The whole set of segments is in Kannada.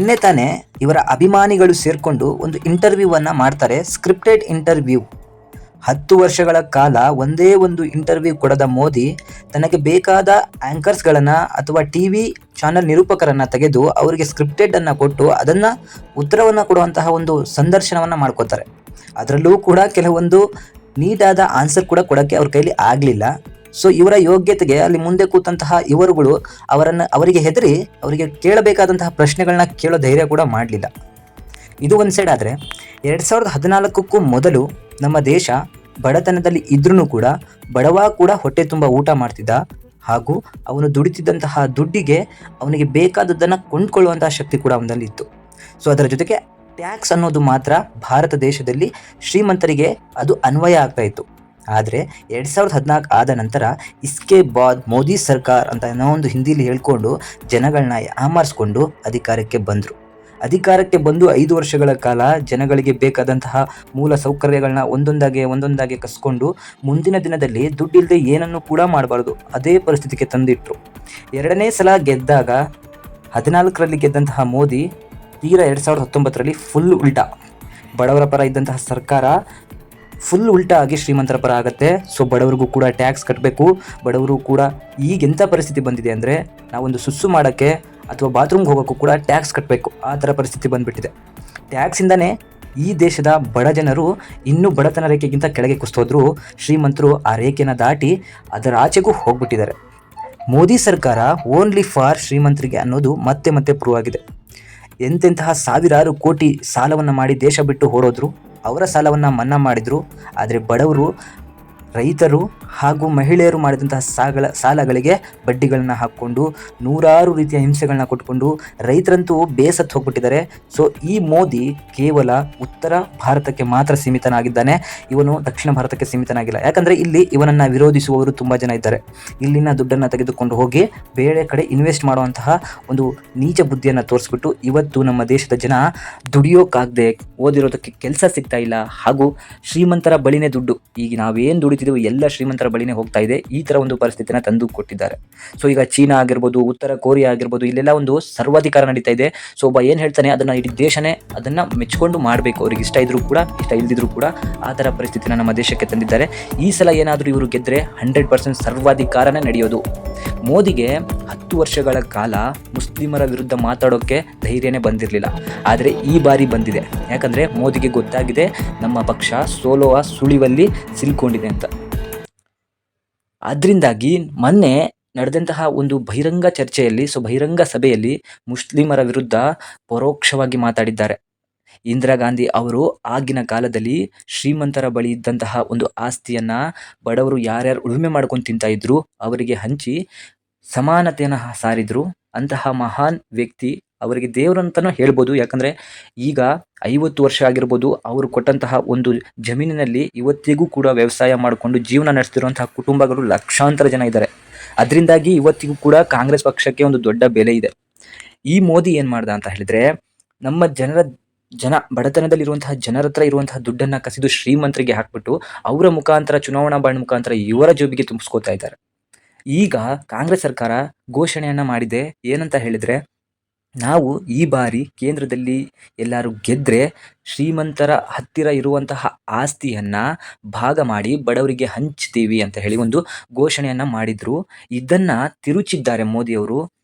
ನಿನ್ನೆ ತಾನೇ ಇವರ ಅಭಿಮಾನಿಗಳು ಸೇರಿಕೊಂಡು ಒಂದು ಇಂಟರ್ವ್ಯೂವನ್ನು ಮಾಡ್ತಾರೆ, ಸ್ಕ್ರಿಪ್ಟೆಡ್ ಇಂಟರ್ವ್ಯೂ. 10 ವರ್ಷಗಳ ಕಾಲ ಒಂದೇ ಒಂದು ಇಂಟರ್ವ್ಯೂ ಕೊಡದ ಮೋದಿ ತನಗೆ ಬೇಕಾದ ಆ್ಯಂಕರ್ಸ್ಗಳನ್ನು ಅಥವಾ ಟಿ ವಿ ಚಾನಲ್ ನಿರೂಪಕರನ್ನು ತೆಗೆದು ಅವರಿಗೆ ಸ್ಕ್ರಿಪ್ಟೆಡ್ ಅನ್ನು ಕೊಟ್ಟು ಅದನ್ನು ಉತ್ತರವನ್ನು ಕೊಡುವಂತಹ ಒಂದು ಸಂದರ್ಶನವನ್ನು ಮಾಡ್ಕೋತಾರೆ. ಅದರಲ್ಲೂ ಕೂಡ ಕೆಲವೊಂದು ನೀಟಾದ ಆನ್ಸರ್ ಕೂಡ ಕೊಡೋಕ್ಕೆ ಅವ್ರ ಕೈಲಿ ಆಗಲಿಲ್ಲ. ಸೊ ಇವರ ಯೋಗ್ಯತೆಗೆ ಅಲ್ಲಿ ಮುಂದೆ ಕೂತಂತಹ ಇವರುಗಳು ಅವರಿಗೆ ಹೆದರಿ ಅವರಿಗೆ ಕೇಳಬೇಕಾದಂತಹ ಪ್ರಶ್ನೆಗಳನ್ನ ಕೇಳೋ ಧೈರ್ಯ ಕೂಡ ಮಾಡಲಿಲ್ಲ. ಇದು ಒಂದು ಸೈಡ್ ಆದರೆ 2014ಕ್ಕೂ ಮೊದಲು ನಮ್ಮ ದೇಶ ಬಡತನದಲ್ಲಿ ಇದ್ರೂ ಕೂಡ ಬಡವ ಕೂಡ ಹೊಟ್ಟೆ ತುಂಬ ಊಟ ಮಾಡ್ತಿದ್ದ, ಹಾಗೂ ಅವನು ದುಡಿತಿದ್ದಂತಹ ದುಡ್ಡಿಗೆ ಅವನಿಗೆ ಬೇಕಾದದ್ದನ್ನು ಕೊಂಡ್ಕೊಳ್ಳುವಂತಹ ಶಕ್ತಿ ಕೂಡ ಅವನಲ್ಲಿ ಇತ್ತು. ಸೊ ಅದರ ಜೊತೆಗೆ ಟ್ಯಾಕ್ಸ್ ಅನ್ನೋದು ಮಾತ್ರ ಭಾರತ ದೇಶದಲ್ಲಿ ಶ್ರೀಮಂತರಿಗೆ ಅದು ಅನ್ವಯ ಆಗ್ತಾ ಇತ್ತು. ಆದರೆ 2014 ಆದ ನಂತರ ಇಸ್ಕೆ ಬಾದ್ ಮೋದಿ ಸರ್ಕಾರ ಅಂತ ಏನೋ ಒಂದು ಹಿಂದಿಲಿ ಹೇಳ್ಕೊಂಡು ಜನಗಳನ್ನ ಯಾಮಾರಿಸ್ಕೊಂಡು ಅಧಿಕಾರಕ್ಕೆ ಬಂದರು. ಅಧಿಕಾರಕ್ಕೆ ಬಂದು 5 ವರ್ಷಗಳ ಕಾಲ ಜನಗಳಿಗೆ ಬೇಕಾದಂತಹ ಮೂಲ ಸೌಕರ್ಯಗಳನ್ನ ಒಂದೊಂದಾಗಿ ಕಸ್ಕೊಂಡು ಮುಂದಿನ ದಿನದಲ್ಲಿ ದುಡ್ಡಿಲ್ಲದೆ ಏನನ್ನು ಕೂಡ ಮಾಡಬಾರ್ದು, ಅದೇ ಪರಿಸ್ಥಿತಿಗೆ ತಂದಿಟ್ಟರು. 2ನೇ ಸಲ ಗೆದ್ದಾಗ 14ರಲ್ಲಿ ಗೆದ್ದಂತಹ ಮೋದಿ ತೀರಾ 2019ರಲ್ಲಿ ಫುಲ್ ಉಲ್ಟಾ, ಬಡವರ ಪರ ಇದ್ದಂತಹ ಸರ್ಕಾರ ಫುಲ್ ಉಲ್ಟಾ ಆಗಿ ಶ್ರೀಮಂತರ ಪರ ಆಗುತ್ತೆ. ಸೊ ಬಡವರಿಗೂ ಕೂಡ ಟ್ಯಾಕ್ಸ್ ಕಟ್ಟಬೇಕು. ಬಡವರು ಕೂಡ ಈಗೆಂಥ ಪರಿಸ್ಥಿತಿ ಬಂದಿದೆ ಅಂದರೆ ನಾವೊಂದು ಸುಸ್ಸು ಮಾಡೋಕ್ಕೆ ಅಥವಾ ಬಾತ್ರೂಮ್ಗೆ ಹೋಗೋಕ್ಕೂ ಕೂಡ ಟ್ಯಾಕ್ಸ್ ಕಟ್ಟಬೇಕು, ಆ ಥರ ಪರಿಸ್ಥಿತಿ ಬಂದುಬಿಟ್ಟಿದೆ. ಟ್ಯಾಕ್ಸಿಂದನೇ ಈ ದೇಶದ ಬಡ ಜನರು ಇನ್ನೂ ಬಡತನ ರೇಖೆಗಿಂತ ಕೆಳಗೆ ಕುಸಿದೋದ್ರೂ ಶ್ರೀಮಂತರು ಆ ರೇಖೆನ ದಾಟಿ ಅದರ ಆಚೆಗೂ ಹೋಗ್ಬಿಟ್ಟಿದ್ದಾರೆ. ಮೋದಿ ಸರ್ಕಾರ ಓನ್ಲಿ ಫಾರ್ ಶ್ರೀಮಂತರಿಗೆ ಅನ್ನೋದು ಮತ್ತೆ ಮತ್ತೆ ಪ್ರೂವ್ ಆಗಿದೆ. ಎಂತೆಂತಹ ಸಾವಿರಾರು ಕೋಟಿ ಸಾಲವನ್ನು ಮಾಡಿ ದೇಶ ಬಿಟ್ಟು ಹೊರೋದ್ರು, ಅವರ ಸಾಲವನ್ನು ಮನ್ನಾ ಮಾಡಿದರು. ಆದರೆ ಬಡವರು, ರೈತರು ಹಾಗೂ ಮಹಿಳೆಯರು ಮಾಡಿದಂತಹ ಸಾಲಗಳಿಗೆ ಬಡ್ಡಿಗಳನ್ನ ಹಾಕ್ಕೊಂಡು ನೂರಾರು ರೀತಿಯ ಹಿಂಸೆಗಳನ್ನ ಕೊಟ್ಕೊಂಡು ರೈತರಂತೂ ಬೇಸತ್ತು ಹೋಗ್ಬಿಟ್ಟಿದ್ದಾರೆ. ಸೊ ಈ ಮೋದಿ ಕೇವಲ ಉತ್ತರ ಭಾರತಕ್ಕೆ ಮಾತ್ರ ಸೀಮಿತನಾಗಿದ್ದಾನೆ, ಇವನು ದಕ್ಷಿಣ ಭಾರತಕ್ಕೆ ಸೀಮಿತನಾಗಿಲ್ಲ. ಯಾಕಂದರೆ ಇಲ್ಲಿ ಇವನನ್ನು ವಿರೋಧಿಸುವವರು ತುಂಬ ಜನ ಇದ್ದಾರೆ. ಇಲ್ಲಿನ ದುಡ್ಡನ್ನು ತೆಗೆದುಕೊಂಡು ಹೋಗಿ ಬೇರೆ ಕಡೆ ಇನ್ವೆಸ್ಟ್ ಮಾಡುವಂತಹ ಒಂದು ನೀಚ ಬುದ್ಧಿಯನ್ನು ತೋರಿಸ್ಬಿಟ್ಟು ಇವತ್ತು ನಮ್ಮ ದೇಶದ ಜನ ದುಡಿಯೋಕ್ಕಾಗದೆ ಓದಿರೋದಕ್ಕೆ ಕೆಲಸ ಸಿಗ್ತಾ ಇಲ್ಲ, ಹಾಗೂ ಶ್ರೀಮಂತರ ಬಳಿನೇ ದುಡ್ಡು, ಈಗ ನಾವೇನು ದುಡಿತಿದ್ದೀವಿ ಎಲ್ಲ ಶ್ರೀಮಂತರ ಬಳಿನೇ ಹೋಗ್ತಾ ಇದೆ. ಈ ಥರ ಒಂದು ಪರಿಸ್ಥಿತಿನ ತಂದು ಕೊಟ್ಟಿದ್ದಾರೆ. ಸೊ ಈಗ ಚೀನಾ ಆಗಿರ್ಬೋದು, ಉತ್ತರ ಕೊರಿಯಾ ಆಗಿರ್ಬೋದು, ಇಲ್ಲೆಲ್ಲ ಒಂದು ಸರ್ವಾಧಿಕಾರ ನಡೀತಾ ಇದೆ. ಸೊ ಒಬ್ಬ ಏನು ಹೇಳ್ತಾನೆ ಅದನ್ನು ಇಡೀ ದೇಶನೇ ಅದನ್ನು ಮೆಚ್ಕೊಂಡು ಮಾಡಬೇಕು, ಅವ್ರಿಗೆ ಇಷ್ಟ ಇದ್ರೂ ಕೂಡ ಇಷ್ಟ ಇಲ್ದಿದ್ರು ಕೂಡ ಆ ಥರ ಪರಿಸ್ಥಿತಿನ ನಮ್ಮ ದೇಶಕ್ಕೆ ತಂದಿದ್ದಾರೆ. ಈ ಸಲ ಏನಾದರೂ ಇವರು ಗೆದ್ದರೆ 100% ಸರ್ವಾಧಿಕಾರನೇ ನಡೆಯೋದು. ಮೋದಿಗೆ 10 ವರ್ಷಗಳ ಕಾಲ ಮುಸ್ಲಿಮರ ವಿರುದ್ಧ ಮಾತಾಡೋಕ್ಕೆ ಧೈರ್ಯನೇ ಬಂದಿರಲಿಲ್ಲ, ಆದರೆ ಈ ಬಾರಿ ಬಂದಿದೆ. ಯಾಕಂದರೆ ಮೋದಿಗೆ ಗೊತ್ತಾಗಿದೆ ನಮ್ಮ ಪಕ್ಷ ಸೋಲುವ ಸುಳಿವಲ್ಲಿ ಸಿಲ್ಕೊಂಡಿದೆ ಅಂತ. ಅದರಿಂದಾಗಿ ಮೊನ್ನೆ ನಡೆದಂತಹ ಒಂದು ಬಹಿರಂಗ ಚರ್ಚೆಯಲ್ಲಿ, ಬಹಿರಂಗ ಸಭೆಯಲ್ಲಿ ಮುಸ್ಲಿಮರ ವಿರುದ್ಧ ಪರೋಕ್ಷವಾಗಿ ಮಾತಾಡಿದ್ದಾರೆ. ಇಂದಿರಾ ಗಾಂಧಿ ಅವರು ಆಗಿನ ಕಾಲದಲ್ಲಿ ಶ್ರೀಮಂತರ ಬಳಿ ಇದ್ದಂತಹ ಒಂದು ಆಸ್ತಿಯನ್ನು ಬಡವರು ಯಾರ್ಯಾರು ಉಳುಮೆ ಮಾಡ್ಕೊಂಡು ತಿಂತಾ ಇದ್ರು ಅವರಿಗೆ ಹಂಚಿ ಸಮಾನತೆಯನ್ನು ಸಾರಿದ್ರು. ಅಂತಹ ಮಹಾನ್ ವ್ಯಕ್ತಿ, ಅವರಿಗೆ ದೇವರಂತನೂ ಹೇಳ್ಬೋದು. ಯಾಕಂದರೆ ಈಗ 50 ವರ್ಷ ಆಗಿರ್ಬೋದು, ಅವರು ಕೊಟ್ಟಂತಹ ಒಂದು ಜಮೀನಿನಲ್ಲಿ ಇವತ್ತಿಗೂ ಕೂಡ ವ್ಯವಸಾಯ ಮಾಡಿಕೊಂಡು ಜೀವನ ನಡೆಸ್ತಿರುವಂತಹ ಕುಟುಂಬಗಳು ಲಕ್ಷಾಂತರ ಜನ ಇದ್ದಾರೆ. ಅದರಿಂದಾಗಿ ಇವತ್ತಿಗೂ ಕೂಡ ಕಾಂಗ್ರೆಸ್ ಪಕ್ಷಕ್ಕೆ ಒಂದು ದೊಡ್ಡ ಬೆಲೆ ಇದೆ. ಈ ಮೋದಿ ಏನು ಮಾಡ್ದ ಅಂತ ಹೇಳಿದ್ರೆ, ನಮ್ಮ ಬಡತನದಲ್ಲಿರುವಂತಹ ಜನರ ಹತ್ರ ಇರುವಂತಹ ದುಡ್ಡನ್ನು ಕಸಿದು ಶ್ರೀಮಂತರಿಗೆ ಹಾಕ್ಬಿಟ್ಟು ಅವರ ಮುಖಾಂತರ ಚುನಾವಣಾ ಬಾಂಡ್ ಮುಖಾಂತರ ಇವರ ಜೋಬಿಗೆ ತುಂಬಿಸ್ಕೋತಾ ಇದ್ದಾರೆ. ಈಗ ಕಾಂಗ್ರೆಸ್ ಸರ್ಕಾರ ಘೋಷಣೆಯನ್ನು ಮಾಡಿದೆ. ಏನಂತ ಹೇಳಿದರೆ, ನಾವು ಈ ಬಾರಿ ಕೇಂದ್ರದಲ್ಲಿ ಎಲ್ಲರೂ ಗೆದ್ದರೆ ಶ್ರೀಮಂತರ ಹತ್ತಿರ ಇರುವಂತಹ ಆಸ್ತಿಯನ್ನು ಭಾಗ ಮಾಡಿ ಬಡವರಿಗೆ ಹಂಚ್ತೀವಿ ಅಂತ ಹೇಳಿ ಒಂದು ಘೋಷಣೆಯನ್ನು ಮಾಡಿದರು. ಇದನ್ನು ತಿರುಚಿದ್ದಾರೆ ಮೋದಿಯವರು.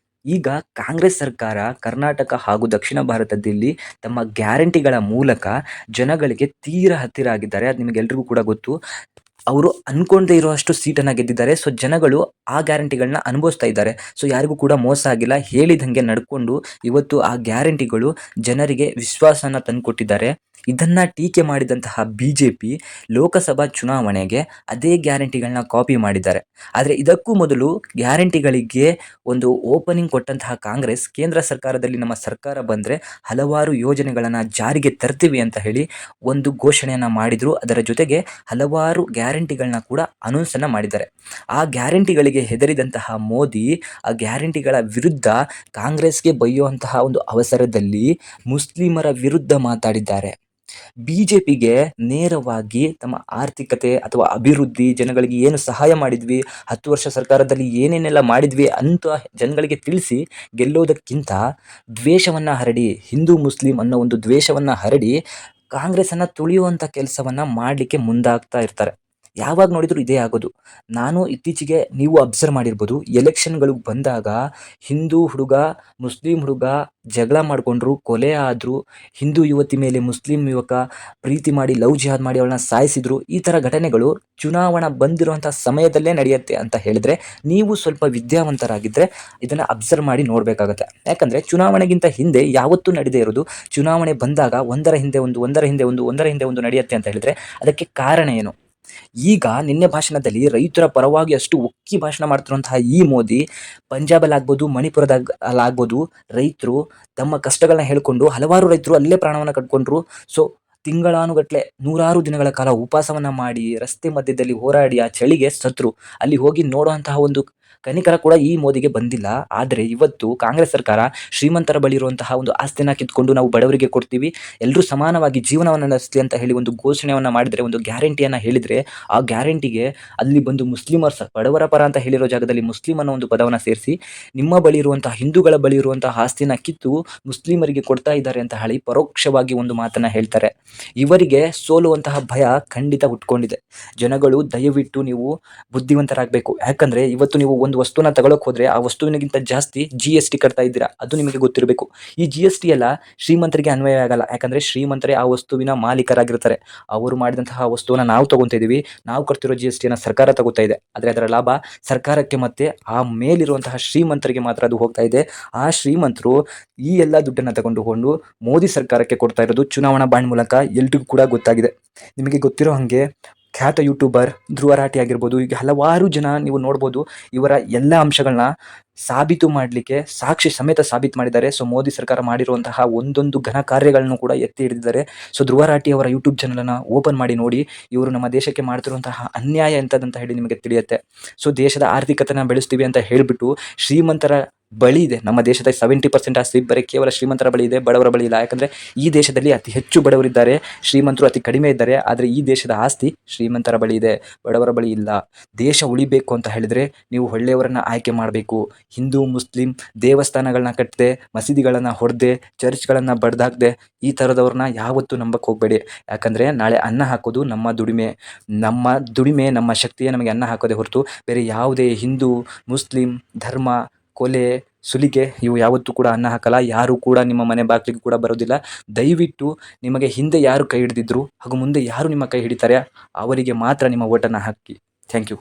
ಈಗ ಕಾಂಗ್ರೆಸ್ ಸರ್ಕಾರ ಕರ್ನಾಟಕ ಹಾಗೂ ದಕ್ಷಿಣ ಭಾರತದಲ್ಲಿ ತಮ್ಮ ಗ್ಯಾರಂಟಿಗಳ ಮೂಲಕ ಜನಗಳಿಗೆ ತೀರಾ ಹತ್ತಿರ ಆಗಿದ್ದಾರೆ. ಅದು ನಿಮಗೆಲ್ರಿಗೂ ಕೂಡ ಗೊತ್ತು. ಅವರು ಅಂದ್ಕೊಂಡೇ ಇರುವಷ್ಟು ಸೀಟನ್ನು ಗೆದ್ದಿದ್ದಾರೆ. ಸೊ ಜನಗಳು ಆ ಗ್ಯಾರಂಟಿಗಳನ್ನ ಅನುಭವಿಸ್ತಾ ಇದ್ದಾರೆ. ಸೊ ಯಾರಿಗೂ ಕೂಡ ಮೋಸ ಆಗಿಲ್ಲ, ಹೇಳಿದಂಗೆ ನಡ್ಕೊಂಡು ಇವತ್ತು ಆ ಗ್ಯಾರಂಟಿಗಳು ಜನರಿಗೆ ವಿಶ್ವಾಸನ ತಂದುಕೊಟ್ಟಿದ್ದಾರೆ. ಇದನ್ನು ಟೀಕೆ ಮಾಡಿದಂತಹ BJP ಲೋಕಸಭಾ ಚುನಾವಣೆಗೆ ಅದೇ ಗ್ಯಾರಂಟಿಗಳನ್ನ ಕಾಪಿ ಮಾಡಿದ್ದಾರೆ. ಆದರೆ ಇದಕ್ಕೂ ಮೊದಲು ಗ್ಯಾರಂಟಿಗಳಿಗೆ ಒಂದು ಓಪನಿಂಗ್ ಕೊಟ್ಟಂತಹ ಕಾಂಗ್ರೆಸ್ ಕೇಂದ್ರ ಸರ್ಕಾರದಲ್ಲಿ ನಮ್ಮ ಸರ್ಕಾರ ಬಂದರೆ ಹಲವಾರು ಯೋಜನೆಗಳನ್ನು ಜಾರಿಗೆ ತರ್ತೀವಿ ಅಂತ ಹೇಳಿ ಒಂದು ಘೋಷಣೆಯನ್ನು ಮಾಡಿದರು. ಅದರ ಜೊತೆಗೆ ಹಲವಾರು ಗ್ಯಾರಂಟಿಗಳನ್ನ ಕೂಡ ಅನೌನ್ಸನ್ನು ಮಾಡಿದ್ದಾರೆ. ಆ ಗ್ಯಾರಂಟಿಗಳಿಗೆ ಹೆದರಿದಂತಹ ಮೋದಿ ಆ ಗ್ಯಾರಂಟಿಗಳ ವಿರುದ್ಧ ಕಾಂಗ್ರೆಸ್ಗೆ ಬೈಯುವಂತಹ ಒಂದು ಅವಸರದಲ್ಲಿ ಮುಸ್ಲಿಮರ ವಿರುದ್ಧ ಮಾತಾಡಿದ್ದಾರೆ. ಬಿಜೆಪಿಗೆ ನೇರವಾಗಿ ತಮ್ಮ ಆರ್ಥಿಕತೆ ಅಥವಾ ಅಭಿವೃದ್ಧಿ, ಜನಗಳಿಗೆ ಏನು ಸಹಾಯ ಮಾಡಿದ್ವಿ, 10 ವರ್ಷ ಸರ್ಕಾರದಲ್ಲಿ ಏನೇನೆಲ್ಲ ಮಾಡಿದ್ವಿ ಅಂತ ಜನಗಳಿಗೆ ತಿಳಿಸಿ ಗೆಲ್ಲೋದಕ್ಕಿಂತ ದ್ವೇಷವನ್ನ ಹರಡಿ, ಹಿಂದೂ ಮುಸ್ಲಿಂ ಅನ್ನೋ ಒಂದು ದ್ವೇಷವನ್ನ ಹರಡಿ ಕಾಂಗ್ರೆಸ್ಸನ್ನ ತುಳಿಯುವಂಥ ಕೆಲಸವನ್ನ ಮಾಡಲಿಕ್ಕೆ ಮುಂದಾಗ್ತಾ ಇರ್ತಾರೆ. ಯಾವಾಗ ನೋಡಿದ್ರು ಇದೇ ಆಗೋದು. ನಾನು ಇತ್ತೀಚೆಗೆ ನೀವು ಅಬ್ಸರ್ವ್ ಮಾಡಿರ್ಬೋದು, ಎಲೆಕ್ಷನ್ಗಳು ಬಂದಾಗ ಹಿಂದೂ ಹುಡುಗ, ಮುಸ್ಲಿಂ ಹುಡುಗ ಜಗಳ ಮಾಡಿಕೊಂಡ್ರು, ಕೊಲೆ ಆದ್ರು, ಹಿಂದೂ ಯುವತಿ ಮೇಲೆ ಮುಸ್ಲಿಂ ಯುವಕ ಪ್ರೀತಿ ಮಾಡಿ ಲವ್ ಜಿಹಾದ್ ಮಾಡಿ ಅವಳನ್ನ ಸಾಯಿಸಿದ್ರು. ಈ ಥರ ಘಟನೆಗಳು ಚುನಾವಣಾ ಬಂದಿರುವಂಥ ಸಮಯದಲ್ಲೇ ನಡೆಯುತ್ತೆ ಅಂತ ಹೇಳಿದ್ರೆ ನೀವು ಸ್ವಲ್ಪ ವಿದ್ಯಾವಂತರಾಗಿದ್ದರೆ ಇದನ್ನು ಅಬ್ಸರ್ವ್ ಮಾಡಿ ನೋಡಬೇಕಾಗತ್ತೆ. ಯಾಕಂದರೆ ಚುನಾವಣೆಗಿಂತ ಹಿಂದೆ ಯಾವತ್ತೂ ನಡೆದೇ ಇರೋದು, ಚುನಾವಣೆ ಬಂದಾಗ ಒಂದರ ಹಿಂದೆ ಒಂದು ನಡೆಯುತ್ತೆ ಅಂತ ಹೇಳಿದ್ರೆ ಅದಕ್ಕೆ ಕಾರಣ ಏನು? ಈಗ ನಿನ್ನೆ ಭಾಷಣದಲ್ಲಿ ರೈತರ ಪರವಾಗಿ ಅಷ್ಟು ಉಕ್ಕಿ ಭಾಷಣ ಮಾಡ್ತಿರುವಂತಹ ಈ ಮೋದಿ, ಪಂಜಾಬಲ್ಲಾಗ್ಬೋದು, ಮಣಿಪುರದಾಗಲಾಗ್ಬೋದು, ರೈತರು ತಮ್ಮ ಕಷ್ಟಗಳನ್ನ ಹೇಳ್ಕೊಂಡು ಹಲವಾರು ರೈತರು ಅಲ್ಲೇ ಪ್ರಾಣವನ್ನು ಕಳ್ಕೊಂಡ್ರು. ಸೊ ತಿಂಗಳಾನುಗಟ್ಲೆ 100 ದಿನಗಳ ಕಾಲ ಉಪವಾಸವನ್ನ ಮಾಡಿ ರಸ್ತೆ ಮಧ್ಯದಲ್ಲಿ ಹೋರಾಡಿ ಆ ಚಳಿಗೆ ಸತ್ರು. ಅಲ್ಲಿ ಹೋಗಿ ನೋಡುವಂತಹ ಒಂದು ಕನಿಕರ ಕೂಡ ಈ ಮೋದಿಗೆ ಬಂದಿಲ್ಲ. ಆದರೆ ಇವತ್ತು ಕಾಂಗ್ರೆಸ್ ಸರ್ಕಾರ ಶ್ರೀಮಂತರ ಬಳಿ ಇರುವಂತಹ ಒಂದು ಆಸ್ತಿನ ಕಿತ್ಕೊಂಡು ನಾವು ಬಡವರಿಗೆ ಕೊಡ್ತೀವಿ, ಎಲ್ಲರೂ ಸಮಾನವಾಗಿ ಜೀವನವನ್ನು ನಡೆಸಲಿ ಅಂತ ಹೇಳಿ ಒಂದು ಘೋಷಣೆಯನ್ನು ಮಾಡಿದರೆ, ಒಂದು ಗ್ಯಾರಂಟಿಯನ್ನು ಹೇಳಿದರೆ, ಆ ಗ್ಯಾರಂಟಿಗೆ ಅಲ್ಲಿ ಬಂದು ಮುಸ್ಲಿಮರ್ಸ್ ಬಡವರ ಪರ ಅಂತ ಹೇಳಿರೋ ಜಾಗದಲ್ಲಿ ಮುಸ್ಲಿಂ ಅನ್ನೋ ಒಂದು ಪದವನ್ನು ಸೇರಿಸಿ ನಿಮ್ಮ ಬಳಿ ಇರುವಂತಹ ಹಿಂದೂಗಳ ಬಳಿ ಇರುವಂತಹ ಆಸ್ತಿನ ಕಿತ್ತು ಮುಸ್ಲಿಮರಿಗೆ ಕೊಡ್ತಾ ಇದ್ದಾರೆ ಅಂತ ಹೇಳಿ ಪರೋಕ್ಷವಾಗಿ ಒಂದು ಮಾತನ್ನ ಹೇಳ್ತಾರೆ. ಇವರಿಗೆ ಸೋಲುವಂತಹ ಭಯ ಖಂಡಿತ ಹುಟ್ಕೊಂಡಿದೆ. ಜನಗಳು ದಯವಿಟ್ಟು ನೀವು ಬುದ್ಧಿವಂತರಾಗಬೇಕು. ಯಾಕಂದ್ರೆ ಇವತ್ತು ನೀವು ಒಂದು ವಸ್ತುನ ತಗೊಳಕ್ ಹೋದ್ರೆ ಆ ವಸ್ತುವಿನಗಿಂತ ಜಾಸ್ತಿ GST ಕಟ್ತಾ ಇದ್ದೀರಾ, ಅದು ನಿಮಗೆ ಗೊತ್ತಿರಬೇಕು. ಈ GST ಎಲ್ಲ ಶ್ರೀಮಂತರಿಗೆ ಅನ್ವಯ ಆಗಲ್ಲ. ಯಾಕಂದ್ರೆ ಶ್ರೀಮಂತರೇ ಆ ವಸ್ತುವಿನ ಮಾಲೀಕರಾಗಿರ್ತಾರೆ. ಅವರು ಮಾಡಿದಂತಹ ವಸ್ತುವನ್ನ ನಾವು ತಗೊಂತ ಇದೀವಿ, ನಾವು ಕಟ್ತಿರೋ GST ಸರ್ಕಾರ ತಗೋತಾ ಇದೆ. ಆದ್ರೆ ಅದರ ಲಾಭ ಸರ್ಕಾರಕ್ಕೆ ಮತ್ತೆ ಆ ಮೇಲಿರುವಂತಹ ಶ್ರೀಮಂತರಿಗೆ ಮಾತ್ರ ಅದು ಹೋಗ್ತಾ ಇದೆ. ಆ ಶ್ರೀಮಂತರು ಈ ಎಲ್ಲ ದುಡ್ಡನ್ನ ತಗೊಂಡುಕೊಂಡು ಮೋದಿ ಸರ್ಕಾರಕ್ಕೆ ಕೊಡ್ತಾ ಇರೋದು ಚುನಾವಣಾ ಬಾಂಡ್ ಮೂಲಕ ಎಲ್ರಿಗೂ ಕೂಡ ಗೊತ್ತಾಗಿದೆ. ನಿಮಗೆ ಗೊತ್ತಿರೋ ಹಾಗೆ ಖ್ಯಾತ ಯೂಟ್ಯೂಬರ್ ಧ್ರುವ ರಾಠಿ ಆಗಿರ್ಬೋದು, ಈಗ ಹಲವಾರು ಜನ ನೀವು ನೋಡ್ಬೋದು, ಇವರ ಎಲ್ಲ ಅಂಶಗಳನ್ನ ಸಾಬೀತು ಮಾಡಲಿಕ್ಕೆ ಸಾಕ್ಷಿ ಸಮೇತ ಸಾಬೀತು ಮಾಡಿದ್ದಾರೆ. ಸೊ ಮೋದಿ ಸರ್ಕಾರ ಮಾಡಿರುವಂತಹ ಒಂದೊಂದು ಘನ ಕಾರ್ಯಗಳನ್ನು ಕೂಡ ಎತ್ತಿ ಹಿಡಿದಿದ್ದಾರೆ. ಸೊ ಧ್ರುವ ರಾಠಿ ಅವರ ಯೂಟ್ಯೂಬ್ ಚಾನಲನ್ನು ಓಪನ್ ಮಾಡಿ ನೋಡಿ, ಇವರು ನಮ್ಮ ದೇಶಕ್ಕೆ ಮಾಡ್ತಿರುವಂತಹ ಅನ್ಯಾಯ ಎಂಥದ್ದಂತ ಹೇಳಿ ನಿಮಗೆ ತಿಳಿಯುತ್ತೆ. ಸೊ ದೇಶದ ಆರ್ಥಿಕತೆನ ಬೆಳೆಸ್ತೀವಿ ಅಂತ ಹೇಳಿಬಿಟ್ಟು ಶ್ರೀಮಂತರ ಬಳಿ ಇದೆ, ನಮ್ಮ ದೇಶದ 70% ಆಸ್ತಿ ಬರೀ ಕೇವಲ ಶ್ರೀಮಂತರ ಬಳಿ ಇದೆ, ಬಡವರ ಬಳಿ ಇಲ್ಲ. ಯಾಕಂದರೆ ಈ ದೇಶದಲ್ಲಿ ಅತಿ ಹೆಚ್ಚು ಬಡವರಿದ್ದಾರೆ, ಶ್ರೀಮಂತರು ಅತಿ ಕಡಿಮೆ ಇದ್ದಾರೆ. ಆದರೆ ಈ ದೇಶದ ಆಸ್ತಿ ಶ್ರೀಮಂತರ ಬಳಿ ಇದೆ, ಬಡವರ ಬಳಿ ಇಲ್ಲ. ದೇಶ ಉಳಿಬೇಕು ಅಂತ ಹೇಳಿದರೆ ನೀವು ಒಳ್ಳೆಯವರನ್ನು ಆಯ್ಕೆ ಮಾಡಬೇಕು. ಹಿಂದೂ ಮುಸ್ಲಿಂ ದೇವಸ್ಥಾನಗಳನ್ನ ಕಟ್ಟದೆ, ಮಸೀದಿಗಳನ್ನು ಹೊಡೆದೆ, ಚರ್ಚ್ಗಳನ್ನು ಬಡ್ದಾಕದೆ ಈ ಥರದವ್ರನ್ನ ಯಾವತ್ತೂ ನಂಬಕ್ಕೆ ಹೋಗಬೇಡಿ. ಯಾಕಂದರೆ ನಾಳೆ ಅನ್ನ ಹಾಕೋದು ನಮ್ಮ ದುಡಿಮೆ, ನಮ್ಮ ಶಕ್ತಿಯೇ ನಮಗೆ ಅನ್ನ ಹಾಕೋದೇ ಹೊರತು ಬೇರೆ ಯಾವುದೇ ಹಿಂದೂ ಮುಸ್ಲಿಂ ಧರ್ಮ, ಕೊಲೆ, ಸುಲಿಗೆ ಇವು ಯಾವತ್ತೂ ಕೂಡ ಅನ್ನ ಹಾಕಲ್ಲ. ಯಾರು ಕೂಡ ನಿಮ್ಮ ಮನೆ ಬಾಗಿಲಿಗೆ ಕೂಡ ಬರೋದಿಲ್ಲ. ದಯವಿಟ್ಟು ನಿಮಗೆ ಹಿಂದೆ ಯಾರು ಕೈ ಹಿಡಿದಿದ್ರು ಹಾಗೂ ಮುಂದೆ ಯಾರು ನಿಮ್ಮ ಕೈ ಹಿಡಿತಾರೆ ಅವರಿಗೆ ಮಾತ್ರ ನಿಮ್ಮ ಓಟನ್ನು ಹಾಕಿ. Thank you.